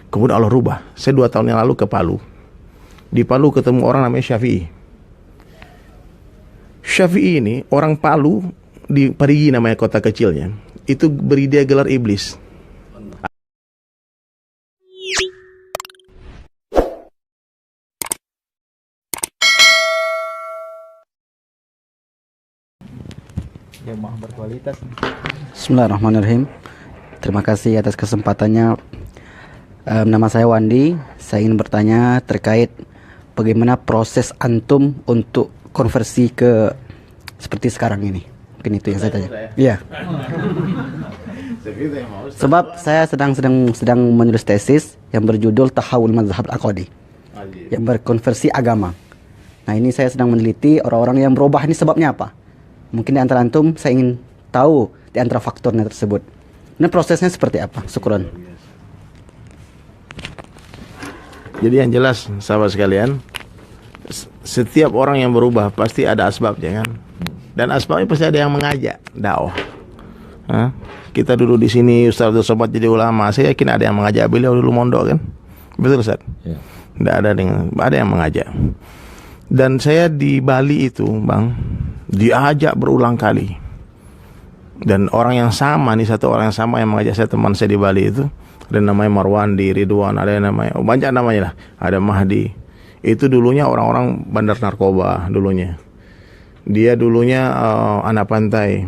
Kemudian Allah rubah. Saya 2 tahun yang lalu ke Palu. Di Palu ketemu orang namanya Syafi'i. Syafi'i ini orang Palu, di Parigi namanya kota kecilnya, itu beri dia gelar iblis. Jemaah berkualitas. Bismillahirrahmanirrahim. Terima kasih atas kesempatannya. Nama saya Wandi. Saya ingin bertanya terkait bagaimana proses antum untuk konversi ke seperti sekarang ini. Mungkin itu yang saya tanya. Iya. Sebab saya sedang menulis tesis yang berjudul Tahawul Mazhab Al-Aqadi, yang berkonversi agama. Nah, ini saya sedang meneliti orang-orang yang berubah ini sebabnya apa. Mungkin di antara antum saya ingin tahu di antara faktornya tersebut. Ini prosesnya seperti apa? Syukron. Jadi yang jelas sahabat sekalian, setiap orang yang berubah pasti ada asbabnya kan. Dan asbabnya pasti ada yang mengajak dakwah. Kita dulu di sini Ustaz Abdul Somad jadi ulama, saya yakin ada yang mengajak beliau dulu mondok kan. Betul Ustaz? Ya. Ada yang mengajak. Dan saya di Bali itu, Bang, diajak berulang kali. Dan orang yang sama nih, satu orang yang sama yang mengajak saya, teman saya di Bali itu, ada namanya Marwandi, Ridwan, ada yang namanya, banyak namanya lah, ada Mahdi. Itu dulunya orang-orang bandar narkoba dulunya. Dia dulunya anak pantai.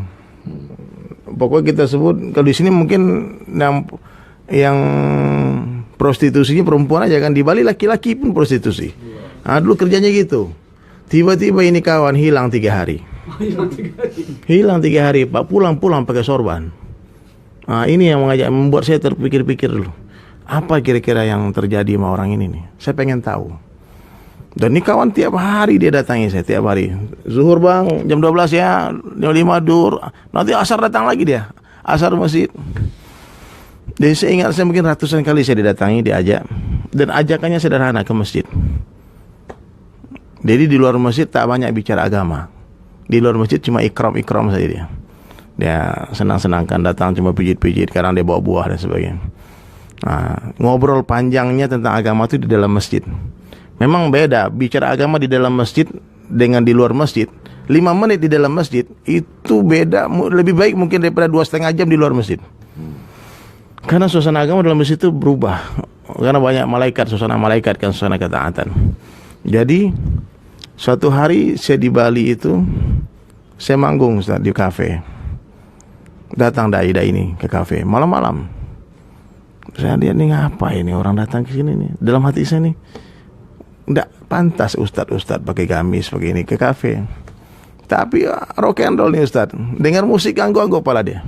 Pokoknya kita sebut kalau di sini mungkin yang prostitusinya perempuan aja kan, di Bali laki-laki pun prostitusi. Dulu kerjanya gitu. Tiba-tiba ini kawan hilang 3 hari. Hilang 3 hari, Pak, pulang pakai sorban. Ini yang membuat saya terpikir-pikir dulu. Apa kira-kira yang terjadi sama orang ini nih? Saya pengen tahu. Dan ini kawan tiap hari dia datangi saya, tiap hari. Zuhur Bang, jam 12 ya, jam 5 dur. Nanti asar datang lagi dia. Asar masjid. Dan saya ingat, saya mungkin ratusan kali saya didatangi, diajak. Dan ajakannya sederhana, ke masjid. Jadi di luar masjid tak banyak bicara agama. Di luar masjid cuma ikram saja dia. Dia senang-senangkan datang, cuma pijit-pijit, kadang dia bawa buah dan sebagainya. Ngobrol panjangnya tentang agama itu di dalam masjid. Memang beda bicara agama di dalam masjid dengan di luar masjid. 5 menit di dalam masjid itu beda, lebih baik mungkin daripada 2,5 jam di luar masjid. Karena suasana agama dalam masjid itu berubah. Karena banyak malaikat, suasana malaikat kan, suasana ketaatan. Jadi suatu hari saya di Bali itu, saya manggung Ustaz, di kafe. Datang dai ini ke kafe malam-malam. Saya lihat nih, ngapa ini orang datang ke sini nih. Dalam hati saya nih, enggak pantas Ustadz pakai gamis pakai ini ke kafe. Tapi rock and roll nih Ustadz, dengar musik ganggu kepala dia.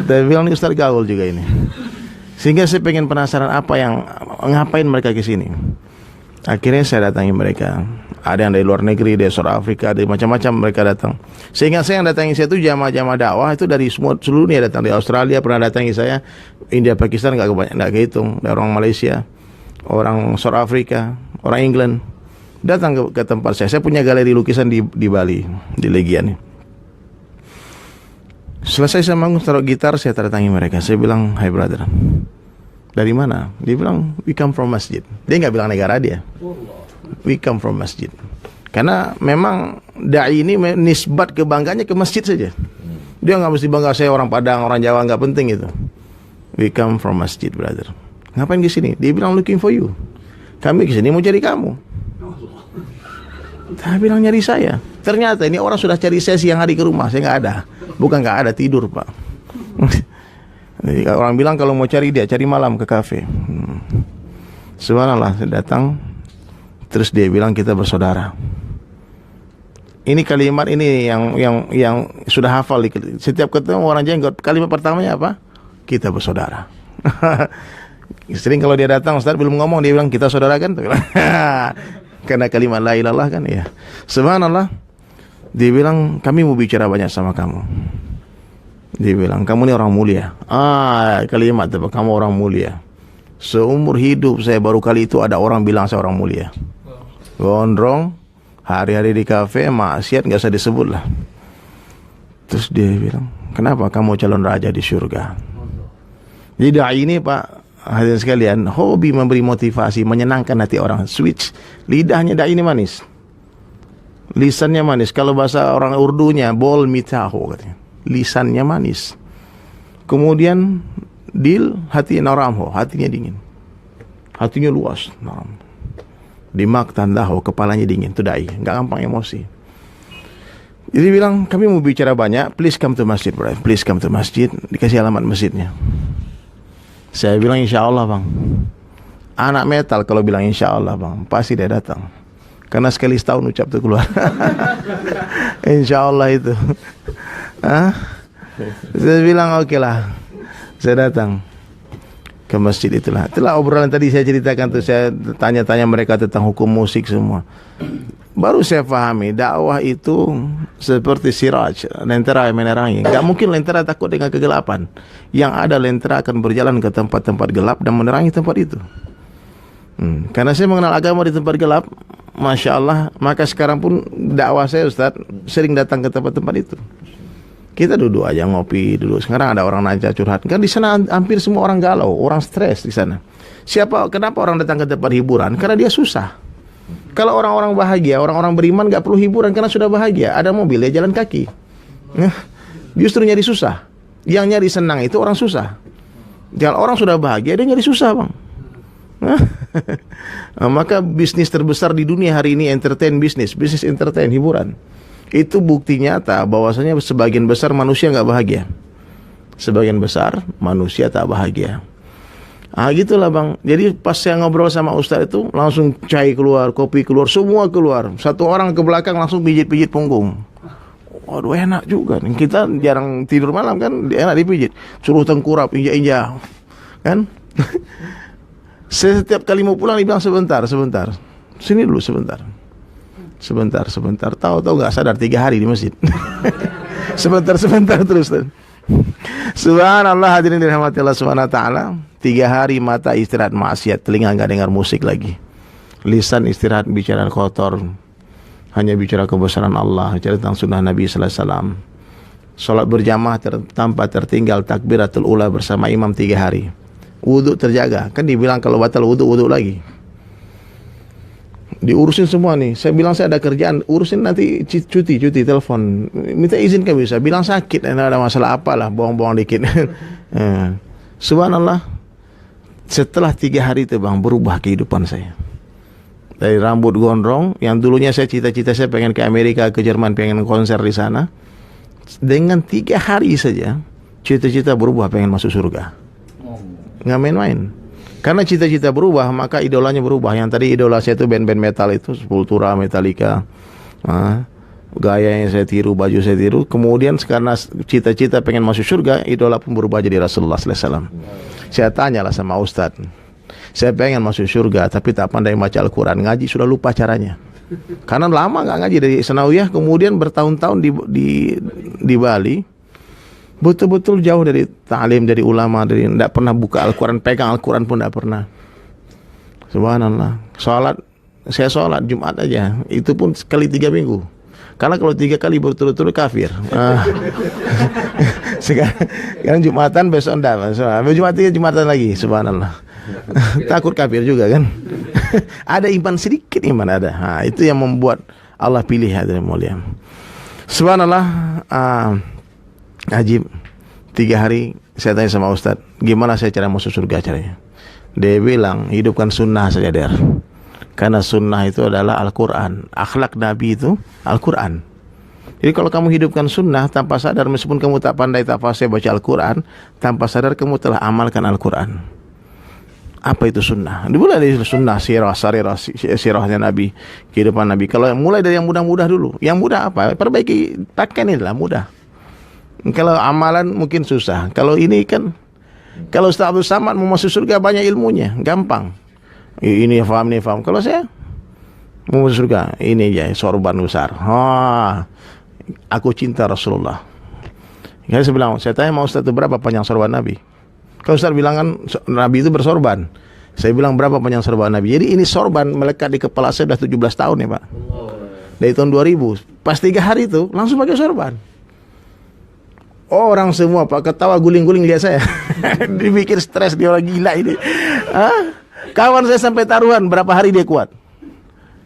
Dia bilang nih Ustadz gaul juga ini. Sehingga saya pengen penasaran ngapain mereka ke sini. Akhirnya saya datangi mereka. Ada yang dari luar negeri, dari South Africa, dari macam-macam mereka datang. Sehingga saya yang datangi saya itu jamaah-jamaah dakwah itu dari seluruh dunia datang. Dari Australia pernah datangi saya, India, Pakistan nggak kehitung, dari orang Malaysia, orang South Africa, orang England datang ke tempat saya. Saya punya galeri lukisan di Bali, di Legian. Selesai saya manggung, taruh gitar, saya datangi mereka. Saya bilang, "Hai brother, dari mana?" Dia bilang, "We come from masjid." Dia nggak bilang negara dia. We come from masjid. Karena memang dai ini nisbat kebanggaannya ke masjid saja. Dia nggak mesti bangga saya orang Padang, orang Jawa, nggak penting itu. We come from masjid, brother. Ngapain ke sini? Dia bilang, "Looking for you." Kami ke sini mau cari kamu. Dia bilang nyari saya. Ternyata ini orang sudah cari saya siang hari ke rumah. Saya nggak ada. Bukan nggak ada, tidur Pak. Jadi orang bilang kalau mau cari dia, cari malam ke kafe. Subhanallah, saya datang. Terus dia bilang kita bersaudara. Ini kalimat ini yang sudah hafal. Setiap ketemu orang jenggot, kalimat pertamanya apa? Kita bersaudara. Sering kalau dia datang, Ustaz belum ngomong, dia bilang kita saudara kan? Karena kalimat la ilallah kan ya. Subhanallah. Dia bilang kami mau bicara banyak sama kamu. Dia bilang kamu ini orang mulia. Kalimat itu, kamu orang mulia. Seumur hidup saya baru kali itu ada orang bilang saya orang mulia. Gondrong, hari-hari di kafe, maksiat nggak usah disebut lah. Terus dia bilang, kenapa kamu calon raja di surga? Jadi dai ini Pak, hadirin sekalian, hobi memberi motivasi, menyenangkan hati orang. Switch, lidahnya dai ini manis, lisannya manis. Kalau bahasa orang Urdunya, bol mitaho katanya, lisannya manis. Kemudian dil hati naramho, hatinya dingin, hatinya luas, naram. Dimak tandaho, kepalanya dingin. Itu dai, nggak gampang emosi. Jadi bilang, kami mau bicara banyak, please come to masjid, bro. Please come to masjid. Dikasih alamat masjidnya. Saya bilang insya Allah bang. Anak metal kalau bilang insya Allah bang, pasti dia datang. Karena sekali setahun ucap tuh keluar. Insya Allah itu. Saya bilang oke lah, saya datang ke masjid itulah. Itulah obrolan tadi saya ceritakan tuh, saya tanya-tanya mereka tentang hukum musik semua. Baru saya pahami dakwah itu seperti siraj, lentera yang menerangi. Gak mungkin lentera takut dengan kegelapan. Yang ada lentera akan berjalan ke tempat-tempat gelap dan menerangi tempat itu. Karena saya mengenal agama di tempat gelap, Masya Allah, maka sekarang pun dakwah saya Ustaz sering datang ke tempat-tempat itu. Kita duduk aja ngopi dulu. Sekarang ada orang nanya curhat. Kan di sana hampir semua orang galau, orang stres di sana. Kenapa orang datang ke tempat hiburan? Karena dia susah. Kalau orang-orang bahagia, orang-orang beriman gak perlu hiburan karena sudah bahagia. Ada mobil, dia jalan kaki. Justru nyari susah. Yang nyari senang itu orang susah. Kalau orang sudah bahagia, dia nyari susah bang. Maka bisnis terbesar di dunia hari ini entertain bisnis entertain, hiburan. Itu bukti nyata bahwasanya sebagian besar manusia gak bahagia. Sebagian besar manusia tak bahagia. Gitulah bang. Jadi pas saya ngobrol sama Ustaz itu, langsung cai keluar, kopi keluar, semua keluar. Satu orang ke belakang langsung pijit-pijit punggung. Waduh enak juga. Kita jarang tidur malam kan, enak dipijit. Suruh tengkurap, injak-injak, kan? Setiap kali mau pulang dibilang sebentar. Sini dulu sebentar. Tahu-tahu nggak sadar 3 hari di masjid. sebentar terus. Subhanallah, hadirin dirahmati Allah Subhanahu wa taala. 3 hari mata istirahat maksiat, telinga enggak dengar musik lagi. Lisan istirahat bicara kotor, hanya bicara kebesaran Allah, bicara tentang sunnah Nabi sallallahu alaihi wasallam. Salat berjamaah tanpa tertinggal takbiratul ula bersama imam 3 hari. Wudu terjaga. Kan dibilang kalau batal wudu lagi. Diurusin semua nih. Saya bilang saya ada kerjaan, urusin nanti cuti telepon. Minta izin kan bisa. Bilang sakit, ada masalah apalah, bohong-bohong dikit. Subhanallah. Setelah 3 hari itu bang, berubah kehidupan saya. Dari rambut gondrong, yang dulunya saya cita-cita saya pengen ke Amerika, ke Jerman, pengen konser di sana. Dengan 3 hari saja, cita-cita berubah, pengen masuk surga. Nggak main-main. Karena cita-cita berubah, maka idolanya berubah. Yang tadi idola saya itu band-band metal itu, Sepultura, Metallica. Gaya yang saya tiru, baju saya tiru. Kemudian karena cita-cita pengen masuk surga, idola pun berubah jadi Rasulullah sallallahu alaihi wasallam. Saya tanyalah sama Ustadz, saya pengen masuk surga tapi tak pandai baca Al-Quran, ngaji sudah lupa caranya. Karena lama nggak ngaji dari Senawiyah, kemudian bertahun-tahun di Bali, betul-betul jauh dari ta'lim, dari ulama, dari tidak pernah buka Al-Quran, pegang Al-Quran pun tidak pernah. Subhanallah. Saya sholat Jumat aja, itu pun sekali 3 minggu. Karena kalau 3 kali berturut-turut kafir. Sekarang Jumatan, besok enggak. Jumatan lagi, subhanallah. Takut kafir juga kan. Ada iman sedikit, ada. Itu yang membuat Allah pilih hadirin mulia. Subhanallah. Ajib. 3 hari saya tanya sama Ustaz, gimana saya cara masuk surga caranya? Dia bilang, hidupkan sunnah saja der. Karena sunnah itu adalah Al-Quran. Akhlak Nabi itu Al-Quran. Jadi kalau kamu hidupkan sunnah tanpa sadar, meskipun kamu tak pandai, tak fasih baca Al-Quran, tanpa sadar kamu telah amalkan Al-Quran. Apa itu sunnah? Dimulai dari sunnah, sirahnya Nabi, kehidupan Nabi. Kalau mulai dari yang mudah-mudah dulu. Yang mudah apa? Perbaiki pakaian, inilah mudah. Kalau amalan mungkin susah. Kalau ini kan, kalau Ustaz Abdul Samad mau masuk surga banyak ilmunya, gampang. Ini faham. Kalau saya mau masuk surga, ini aja sorban besar. Aku cinta Rasulullah. Saya bilang, saya tanya sama Ustaz itu berapa panjang sorban Nabi? Kalau Ustaz bilang kan Nabi itu bersorban. Saya bilang berapa panjang sorban Nabi? Jadi ini sorban melekat di kepala saya sudah 17 tahun ya Pak. Dari tahun 2000. Pas 3 hari itu langsung pakai sorban. Orang semua Pak ketawa guling-guling lihat saya. Dipikir stres, dia orang gila ini. Kawan saya sampai taruhan berapa hari dia kuat.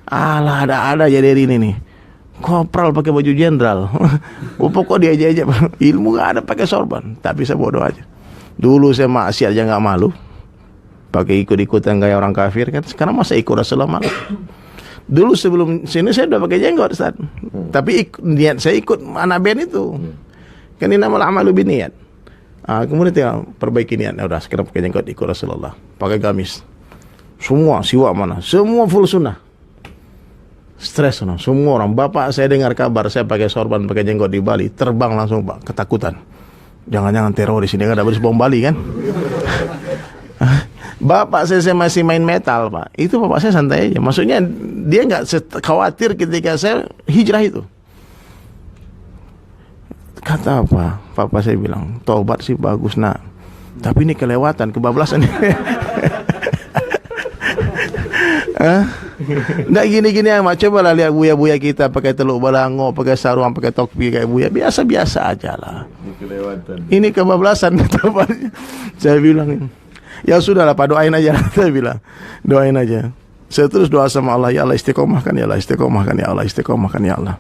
Alah, ada aja dari ini nih. Kopral pakai baju jenderal. Pokok dia aja ilmu gak ada pakai sorban. Tapi saya bodoh aja. Dulu saya maksiat aja gak malu, pakai ikut-ikutan kayak orang kafir kan. Sekarang masa ikut Rasulullah malu. Dulu sebelum sini saya udah pakai jenggot Ustaz. Tapi niat saya ikut anak band itu. Kan ini nama amalu biniat. Kemudian tinggal perbaiki niat. Udah sekarang pakai jenggot ikut Rasulullah. Pakai gamis. Semua siwak mana? Semua full sunnah. Stres no. Semua orang. Bapak saya dengar kabar saya pakai sorban, pakai jenggot di Bali, terbang langsung Pak, ketakutan. Jangan-jangan teroris ini kan ada bom Bali kan? Bapak saya masih main metal Pak. Itu bapak saya santai aja. Maksudnya dia nggak khawatir ketika saya hijrah itu. Kata apa? Papa saya bilang, taubat sih bagus nak, tapi ini kelewatan, kebablasan. Nggak gini-gini amat. Coba lah lihat buya-buya kita pakai teluk balango, pakai sarung, pakai topi kayak buya. Biasa-biasa aja lah. Ini kebablasan. Saya bilang, ya sudahlah Pak, doain aja. Saya bilang, doain aja. Saya terus doa sama Allah, ya Allah istiqomahkan, ya Allah istiqomahkan, ya Allah istiqomahkan, ya Allah.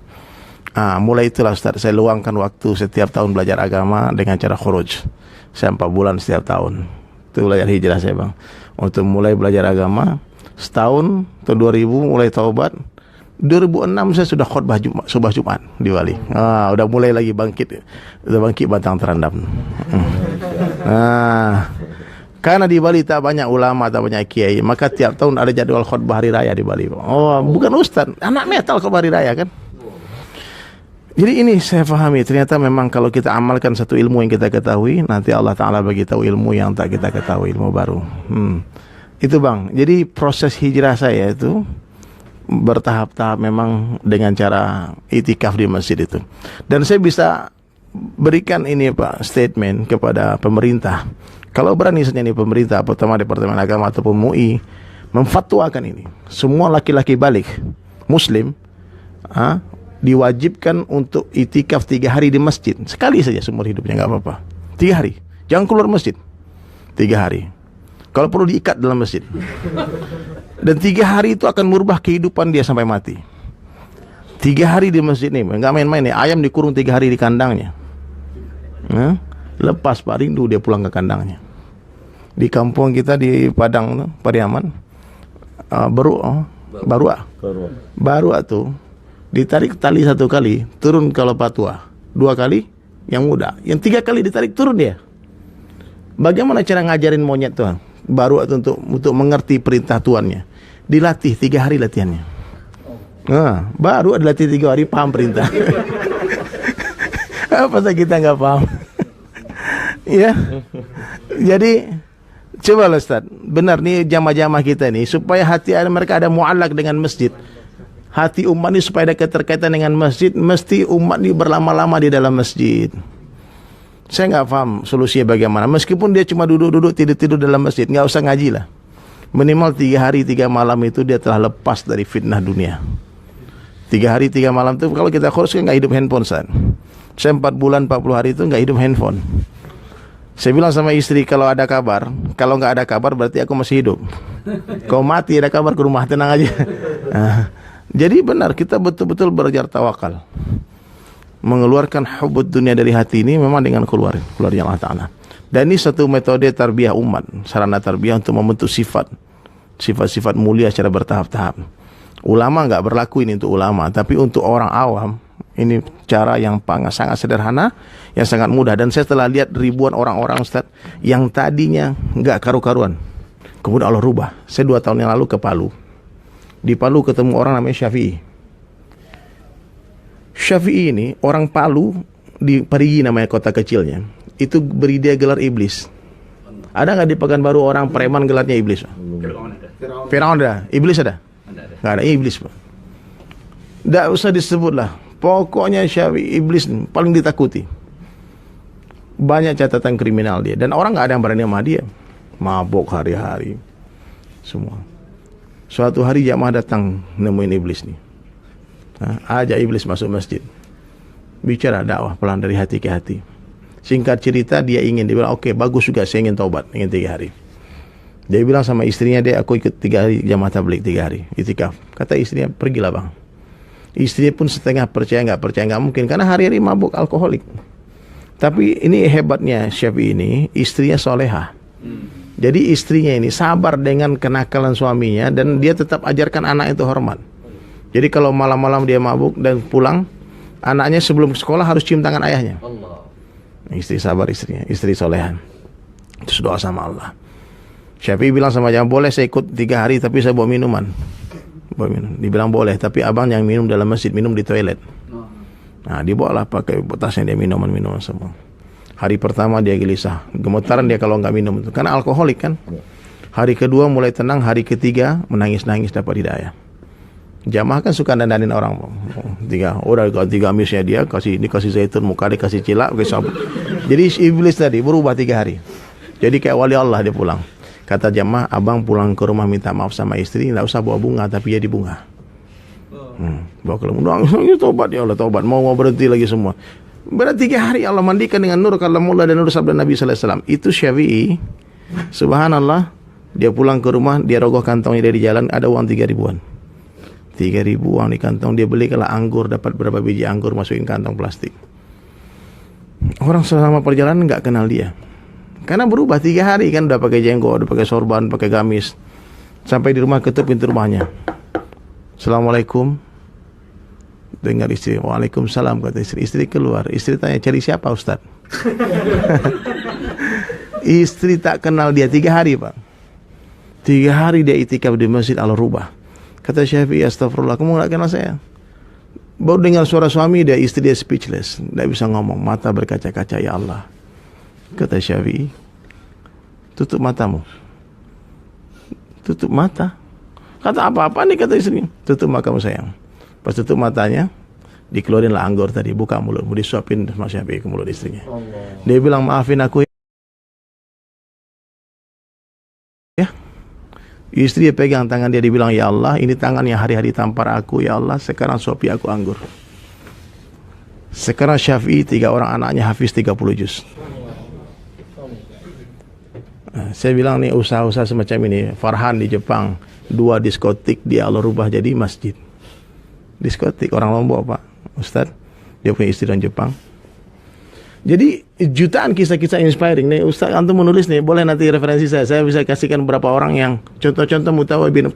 Mulai itulah Ustaz, saya luangkan waktu setiap tahun belajar agama dengan cara khuruj. Saya 4 bulan setiap tahun. Itu belajar hijrah saya Bang. Untuk mulai belajar agama, setahun tahun 2000 mulai taubat. 2006 saya sudah khutbah subuh Jumat di Bali. Udah mulai lagi bangkit. Udah bangkit batang terendam. Karena di Bali tak banyak ulama, tak banyak kiai, maka tiap tahun ada jadwal khutbah hari raya di Bali. Bukan ustaz, anak metal khutbah hari raya kan. Jadi ini saya pahami, ternyata memang kalau kita amalkan satu ilmu yang kita ketahui, nanti Allah Ta'ala bagi tahu ilmu yang tak kita ketahui, ilmu baru. Itu Bang, jadi proses hijrah saya itu bertahap-tahap memang dengan cara itikaf di masjid itu. Dan saya bisa berikan ini Pak, statement kepada pemerintah. Kalau berani saja nih pemerintah, pertama Departemen Agama ataupun MUI, memfatwakan ini, semua laki-laki balik Muslim diwajibkan untuk itikaf 3 hari di masjid. Sekali saja seumur hidupnya, nggak apa-apa. 3 hari, jangan keluar masjid 3 hari. Kalau perlu diikat dalam masjid. Dan 3 hari itu akan merubah kehidupan dia sampai mati. 3 hari di masjid nih, nggak main-main nih. Ayam dikurung 3 hari di kandangnya. Lepas Pak rindu dia pulang ke kandangnya. Di kampung kita di Padang, Pariaman, Baru tuh ditarik tali 1 kali, turun kalau patua. 2 kali yang muda, yang 3 kali ditarik turun dia. Bagaimana cara ngajarin monyet tuh? Baru untuk mengerti perintah tuannya. Dilatih 3 hari latihannya. Baru dilatih 3 hari paham perintah. Apa sih kita nggak paham? Ya. Jadi coba lah Ustaz, benar nih jamaah-jamaah kita nih, supaya hati mereka ada mu'allak dengan masjid. Hati umat ini supaya ada keterkaitan dengan masjid, mesti umat ini berlama-lama di dalam masjid. Saya nggak paham solusinya bagaimana. Meskipun dia cuma duduk-duduk, tidur-tidur dalam masjid, nggak usah ngaji lah. Minimal 3 hari 3 malam itu dia telah lepas dari fitnah dunia. 3 hari 3 malam itu kalau kita khurus kan nggak hidup handphone San. Saya 4 bulan 40 hari itu nggak hidup handphone. Saya bilang sama istri, kalau ada kabar, kalau nggak ada kabar berarti aku masih hidup. Kau mati ada kabar ke rumah, tenang aja. Jadi benar, kita betul-betul belajar tawakal. Mengeluarkan hubud dunia dari hati ini memang dengan keluar Allah Ta'ala. Dan ini satu metode tarbiyah umat, sarana tarbiyah untuk membentuk sifat-sifat mulia secara bertahap-tahap. Ulama nggak berlaku ini untuk ulama, tapi untuk orang awam ini cara yang sangat sederhana, yang sangat mudah. Dan saya telah lihat ribuan orang-orang Ustaz yang tadinya nggak karu-karuan, kemudian Allah rubah. Saya 2 tahun yang lalu ke Palu. Di Palu ketemu orang namanya Syafi'i. Syafi'i ini orang Palu, di Parigi namanya kota kecilnya, itu beri dia gelar iblis. Ada nggak di Pekanbaru orang preman gelarnya iblis? Firaun ada, iblis ada? Nggak ada, iblis Pak. Nggak usah disebut lah. Pokoknya Syafi'i iblis paling ditakuti. Banyak catatan kriminal dia, dan orang nggak ada yang berani sama dia. Mabok hari-hari, semua. Suatu hari jamaah datang nemuin iblis nih. Ajak iblis masuk masjid. Bicara dakwah pelan dari hati ke hati. Singkat cerita dia bilang oke, bagus juga, saya ingin taubat, ingin 3 hari. Dia bilang sama istrinya, aku ikut 3 hari jamaah tabligh, 3 hari itikaf. Kata istrinya, pergilah bang. Istrinya pun setengah percaya nggak mungkin, karena hari-hari mabuk alkoholik. Tapi ini hebatnya Syafi'i ini, istrinya soleha. Jadi istrinya ini sabar dengan kenakalan suaminya, dan dia tetap ajarkan anak itu hormat. Jadi kalau malam-malam dia mabuk dan pulang, anaknya sebelum sekolah harus cium tangan ayahnya. Istri sabar istrinya, istri solehan. Terus doa sama Allah. Syafi'i bilang sama jangan, boleh saya ikut 3 hari tapi saya bawa minuman. Bawa minum. Dibilang boleh, tapi abang yang minum dalam masjid, minum di toilet. Nah, dibawalah pakai tasnya dia minuman semua. Hari pertama dia gelisah, gemetaran dia kalau nggak minum itu, karena alkoholik kan. Hari kedua mulai tenang, hari ketiga menangis-nangis dapat hidayah. Jamaah kan suka dandanin orang. Udah ganti gamisnya dia, kasih zaitun, muka dia kasih cilak, kasih sabun. Jadi iblis tadi berubah 3 hari. Jadi kayak wali Allah dia pulang. Kata jamaah, abang pulang ke rumah minta maaf sama istri, nggak usah bawa bunga, tapi jadi bunga. Bawa ke rumah, tobat ya Allah, tobat. Mau berhenti lagi semua. Berarti 3 hari Allah mandikan dengan nur kalamullah dan nur sabda Nabi sallallahu alaihi wasallam. Itu Syafi'i. Subhanallah, dia pulang ke rumah, dia rogoh kantongnya dari jalan, ada uang 3 ribuan. 3 ribu uang di kantong, dia beli kalau anggur, dapat berapa biji anggur, masukin kantong plastik. Orang selama perjalanan nggak kenal dia, karena berubah 3 hari kan, udah pakai jenggot, udah pakai sorban, pakai gamis. Sampai di rumah, ketuk pintu rumahnya. Assalamualaikum. Dengar istri, waalaikumsalam, kata istri. Istri keluar, istri tanya, cari siapa Ustaz? Istri tak kenal dia 3 hari Pak. 3 hari dia itikaf di masjid, Allah rubah. Kata Syafi'i, astagfirullah, kamu gak kenal saya? Baru dengar suara suami dia, istri dia speechless, tidak bisa ngomong, mata berkaca-kaca, ya Allah. Kata Syafi'i, tutup matamu. Tutup mata. Kata apa-apa nih, kata istrinya. Tutup matamu sayang. Pas tutup matanya, dikeluarinlah anggur tadi, buka mulut, mau disuapin sama Syafi'i ke mulut istrinya. Dia bilang, maafin aku ya. Istri dia pegang tangan dia, dibilang, ya Allah, ini tangan yang hari-hari tampar aku, ya Allah, sekarang suapi aku anggur. Sekarang Syafi'i 3 orang anaknya hafiz 30 juz. Saya bilang nih, usaha-usaha semacam ini, Farhan di Jepang, 2 diskotik dia Allah rubah jadi masjid. Diskotik, orang Lombok Pak Ustadz, dia punya istri dari Jepang. Jadi jutaan kisah-kisah inspiring nih. Ustadz antum menulis nih, boleh nanti referensi saya bisa kasihkan beberapa orang yang contoh-contoh mutawabin,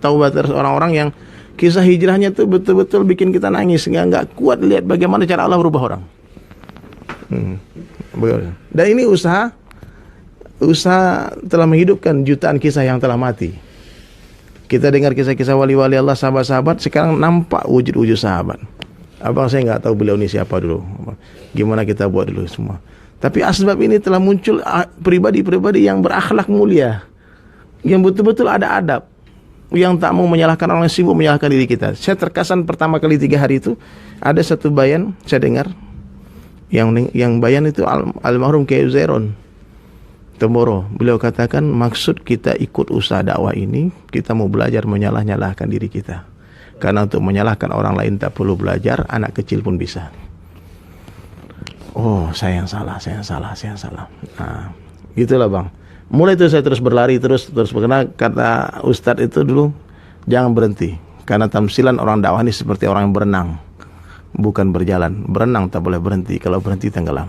orang-orang yang kisah hijrahnya tuh betul-betul bikin kita nangis, nggak kuat lihat bagaimana cara Allah berubah orang. Dan ini usaha telah menghidupkan jutaan kisah yang telah mati. Kita dengar kisah-kisah wali-wali Allah, sahabat-sahabat, sekarang nampak wujud-wujud sahabat. Abang saya nggak tahu beliau ini siapa dulu, gimana kita buat dulu semua. Tapi asbab ini telah muncul pribadi-pribadi yang berakhlak mulia, yang betul-betul ada adab, yang tak mau menyalahkan orang, yang sibuk menyalahkan diri kita. Saya terkesan pertama kali 3 hari itu, ada satu bayan saya dengar, yang bayan itu almarhum Kiai Zairon Tomoro. Beliau katakan, maksud kita ikut usaha dakwah ini, kita mau belajar menyalah-nyalahkan diri kita. Karena untuk menyalahkan orang lain tak perlu belajar, anak kecil pun bisa. Oh, saya yang salah. Nah, gitulah Bang. Mulai itu saya terus berlari, terus karena kata Ustadz itu dulu, jangan berhenti. Karena tamsilan orang dakwah ini seperti orang yang berenang, bukan berjalan. Berenang tak boleh berhenti, kalau berhenti tenggelam.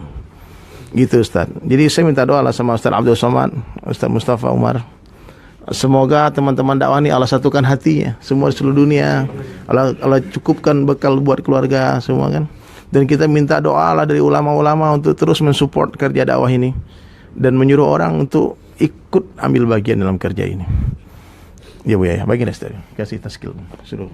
Gitu Ustaz. Jadi saya minta doa lah sama Ustaz Abdul Somad, Ustaz Mustafa Umar. Semoga teman-teman dakwah ini Allah satukan hatinya, semua di seluruh dunia. Allah cukupkan bekal buat keluarga semua kan. Dan kita minta doa lah dari ulama-ulama untuk terus mensupport kerja dakwah ini dan menyuruh orang untuk ikut ambil bagian dalam kerja ini. Ya Bu ya, bagian dari kasih taskil suruh.